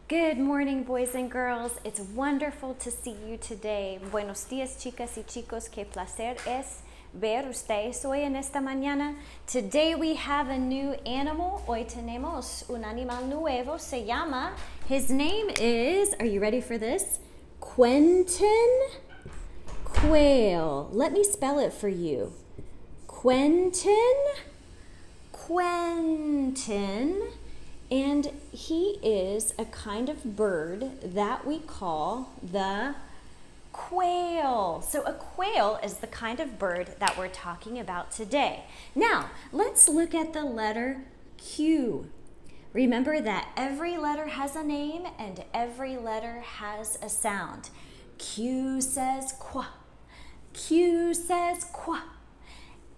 Good morning, boys and girls. It's wonderful to see you today. Buenos días, chicas y chicos. Qué placer es ver ustedes hoy en esta mañana. Today we have a new animal. Hoy tenemos un animal nuevo. Se llama, his name is, are you ready for this? Quentin Quail. Let me spell it for you. Quentin. And he is a kind of bird that we call the quail. So a quail is the kind of bird that we're talking about today. Now, let's look at the letter Q. Remember that every letter has a name and every letter has a sound. Q says qua. Q says qua.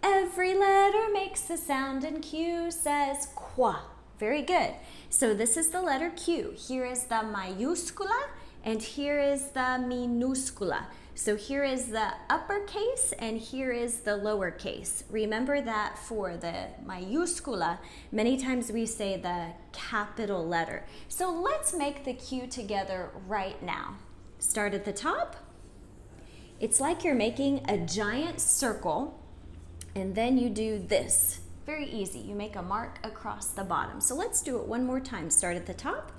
Every letter makes a sound and Q says qua. Very good. So this is the letter Q. Here is the mayúscula and here is the minúscula. So here is the uppercase and here is the lowercase. Remember that for the mayúscula, many times we say the capital letter. So let's make the Q together right now. Start at the top. It's like you're making a giant circle and then you do this. Very easy. You make a mark across the bottom. So let's do it one more time. Start at the top,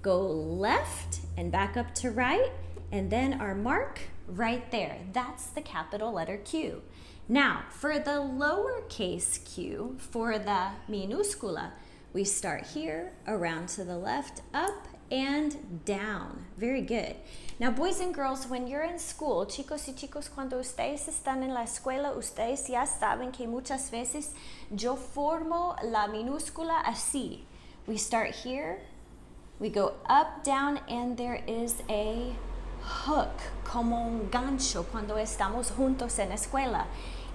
go left and back up to right, and then our mark right there. That's the capital letter Q. Now, for the lowercase q, for the minúscula, we start here, around to the left, up and down. Very good. Now, boys and girls, when you're in school, chicos y chicos, cuando ustedes están en la escuela, ustedes ya saben que muchas veces yo formo la minúscula así. We start here, we go up, down, and there is a hook, como un gancho, cuando estamos juntos en la escuela.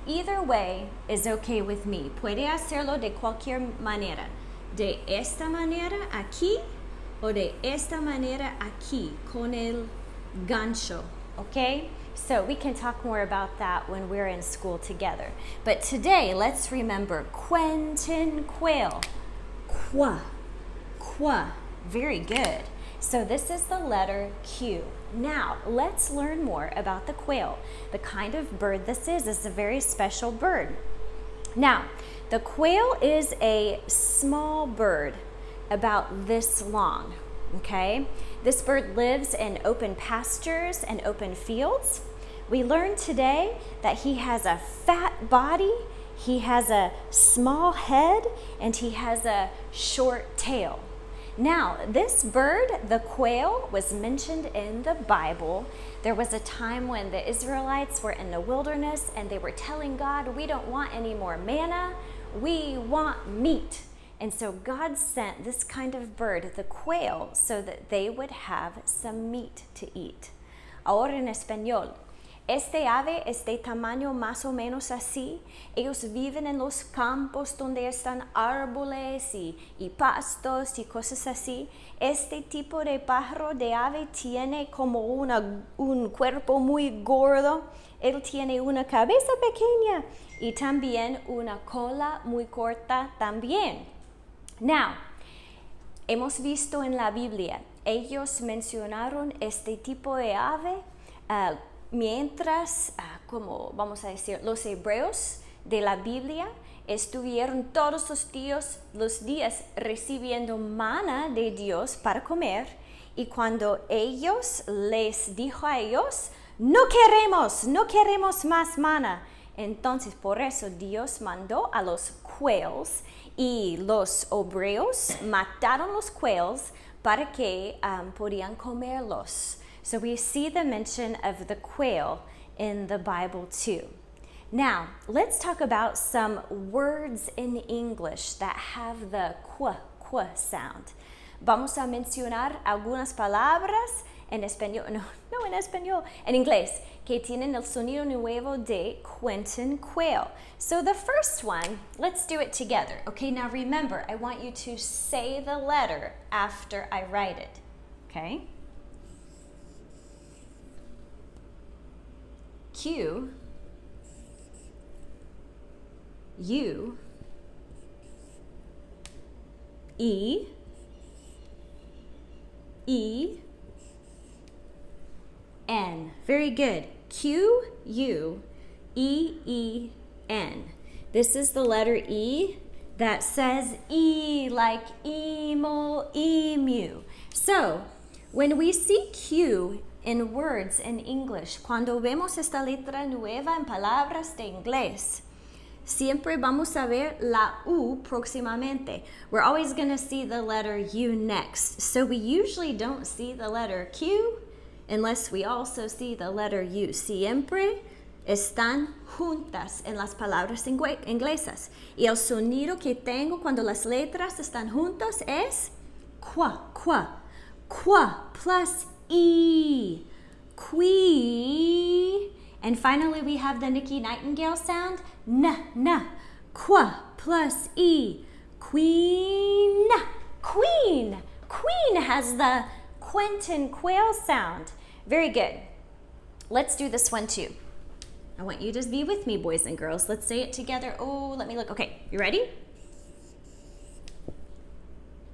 Either way is okay with me. Puede hacerlo de cualquier manera. De esta manera aquí, o de esta manera aquí, con el gancho, okay? So we can talk more about that when we're in school together. But today, let's remember Quentin Quail. Qua. Very good. So this is the letter Q. Now, let's learn more about the quail. The kind of bird this is a very special bird. Now, the quail is a small bird, about this long, okay? This bird lives in open pastures and open fields. We learned today that he has a fat body, he has a small head, and he has a short tail. Now, this bird, the quail, was mentioned in the Bible. There was a time when the Israelites were in the wilderness and they were telling God, we don't want any more manna, we want meat. And so God sent this kind of bird, the quail, so that they would have some meat to eat. Ahora en español. Este ave es de tamaño más o menos así. Ellos viven en los campos donde están árboles y pastos y cosas así. Este tipo de pájaro de ave tiene como un cuerpo muy gordo. Él tiene una cabeza pequeña y también una cola muy corta también. Now, hemos visto en la Biblia, ellos mencionaron este tipo de ave mientras, como vamos a decir, los hebreos de la Biblia estuvieron todos los días recibiendo maná de Dios para comer, y cuando ellos les dijo a ellos, no queremos más maná. Entonces, por eso Dios mandó a los quails y los hebreos mataron los quails para que podían comerlos. So we see the mention of the quail in the Bible too. Now, let's talk about some words in English that have the qua sound. Vamos a mencionar algunas palabras en español, no en español, en inglés, que tienen el sonido nuevo de Quentin Quail. So the first one, let's do it together. Okay, now remember, I want you to say the letter after I write it. Okay? Q, U, E, E, N. Very good. Q, U, E, E, N. This is the letter E that says E, like emo, emu. So, when we see Q in words in English, cuando vemos esta letra nueva en palabras de inglés, siempre vamos a ver la U próximamente. We're always going to see the letter U next. So we usually don't see the letter Q unless we also see the letter U. Siempre están juntas en las palabras inglesas. Y el sonido que tengo cuando las letras están juntas es qua, qua. Qua plus E. Quee. And finally we have the Nikki Nightingale sound. Na, na. Qua plus E. Queen. Queen. Queen has the Quentin Quail sound. Very good. Let's do this one too. I want you to be with me, boys and girls. Let's say it together. Oh, let me look. Okay, you ready?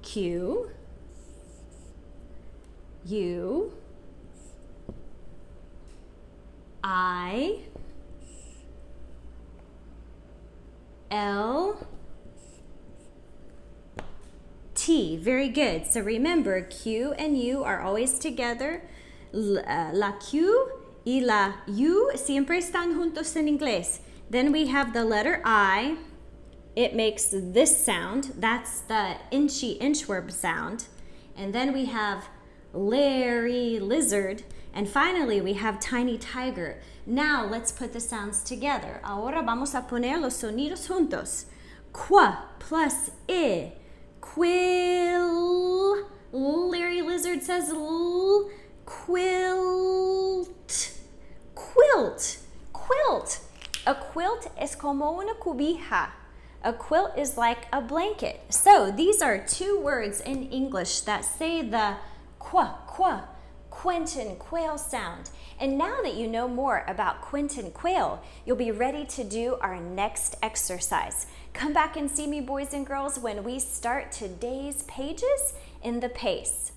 Q, U, I, L, T. Very good. So remember, Q and U are always together. La Q y la U siempre están juntos en inglés. Then we have the letter I. It makes this sound. That's the inchworm sound. And then we have Larry, lizard. And finally, we have tiny tiger. Now, let's put the sounds together. Ahora vamos a poner los sonidos juntos. Qua plus E. Quill. Larry lizard says L. Quilt. Quilt. Quilt. A quilt es como una cobija. A quilt is like a blanket. So these are two words in English that say the qua, qua, Quentin Quail sound. And now that you know more about Quentin Quail, you'll be ready to do our next exercise. Come back and see me, boys and girls, when we start today's pages in the pace.